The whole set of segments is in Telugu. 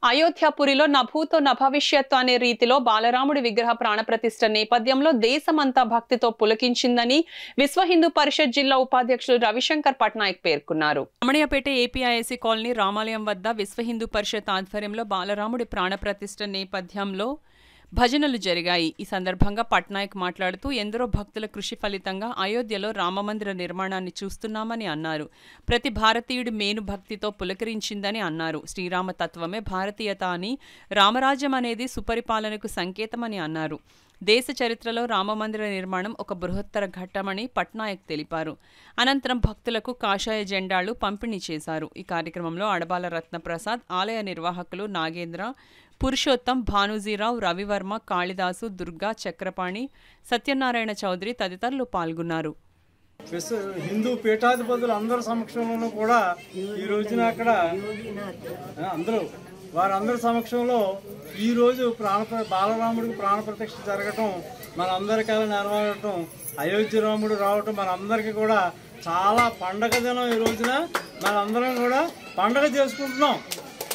అయోధ్యపురిలో నభూతో నభవిష్యత్తు అనే రీతిలో బాలరాముడి విగ్రహ ప్రాణప్రతిష్ఠ నేపథ్యంలో దేశమంతా భక్తితో పులకించిందని విశ్వ హిందూ పరిషత్ జిల్లా ఉపాధ్యక్షులు రవిశంకర్ పట్నాయక్ పేర్కొన్నారు. రమణయ్యపేట ఏపీఐఎస్సీ కాలనీ రామాలయం వద్ద విశ్వ హిందూ పరిషత్ ఆధ్వర్యంలో బాలరాముడి ప్రాణప్రతిష్ఠ నేపథ్యంలో భజనలు జరిగాయి. ఈ సందర్భంగా పట్నాయక్ మాట్లాడుతూ ఎందరో భక్తుల కృషి ఫలితంగా అయోధ్యలో రామమందిర నిర్మాణాన్ని చూస్తున్నామని అన్నారు. ప్రతి భారతీయుడి మేను భక్తితో పులకరించిందని అన్నారు. శ్రీరామ తత్వమే భారతీయత అని, రామరాజ్యం అనేది సుపరిపాలనకు సంకేతమని అన్నారు. దేశ చరిత్రలో రామమందిర నిర్మాణం ఒక బృహత్తర ఘట్టమని పట్నాయక్ తెలిపారు. అనంతరం భక్తులకు కాషాయ జెండాలు పంపిణీ చేశారు. ఈ కార్యక్రమంలో అడబాల రత్నప్రసాద్, ఆలయ నిర్వాహకులు నాగేంద్ర, పురుషోత్తం, భానుజీరావు, రవివర్మ, కాళిదాసు, దుర్గా, చక్రపాణి, సత్యనారాయణ చౌదరి తదితరులు పాల్గొన్నారు. హిందూ పీఠాధిపతులు అందరి సమక్షంలోనూ కూడా ఈ రోజున అక్కడ వారందరి సమక్షంలో ఈ రోజు బాలరాముడికి ప్రాణప్రతిష్ఠ జరగటం, మనందరికీ నెరవేరటం, అయోధ్య రాముడు రావటం మనందరికీ కూడా చాలా పండగ దినం. ఈ రోజున మనందరం కూడా పండగ చేసుకుంటున్నాం.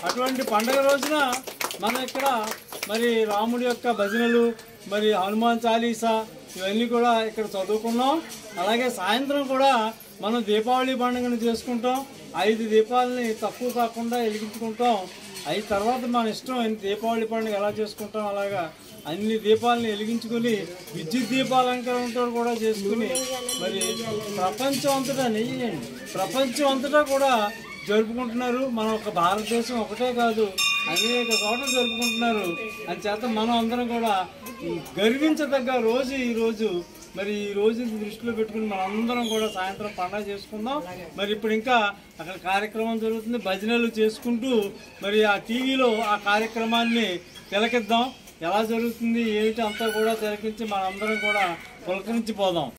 అటువంటి పండగ రోజున మనం ఇక్కడ మరి రాముడి యొక్క భజనలు, మరి హనుమాన్ చాలీసా ఇవన్నీ కూడా ఇక్కడ చదువుకున్నాం. అలాగే సాయంత్రం కూడా మనం దీపావళి పండుగను చేసుకుంటాం. 5 దీపాలని తక్కువ కాకుండా వెలిగించుకుంటాం. అయిన తర్వాత మన ఇష్టం దీపావళి పండుగ ఎలా చేసుకుంటాం అలాగా అన్ని దీపాలని వెలిగించుకుని విద్యుత్ దీపాలంకరణతో కూడా చేసుకుని మరి ప్రపంచం అంతటా కూడా జరుపుకుంటున్నారు. మన ఒక భారతదేశం ఒకటే కాదు, అనేక చోట్ల జరుపుకుంటున్నారు. అని చేత మనం అందరం కూడా గర్వించదగ్గ రోజు ఈ రోజు. మరి ఈ రోజుని దృష్టిలో పెట్టుకుని మనందరం కూడా సాయంత్రం పండుగ చేసుకుందాం. మరి ఇప్పుడు ఇంకా అక్కడ కార్యక్రమం జరుగుతుంది, భజనలు చేసుకుంటూ మరి ఆ టీవీలో ఆ కార్యక్రమాన్ని తిలకిద్దాం. ఎలా జరుగుతుంది ఏంటి అంతా కూడా తిలకించి మనందరం కూడా పులకరించిపోదాం.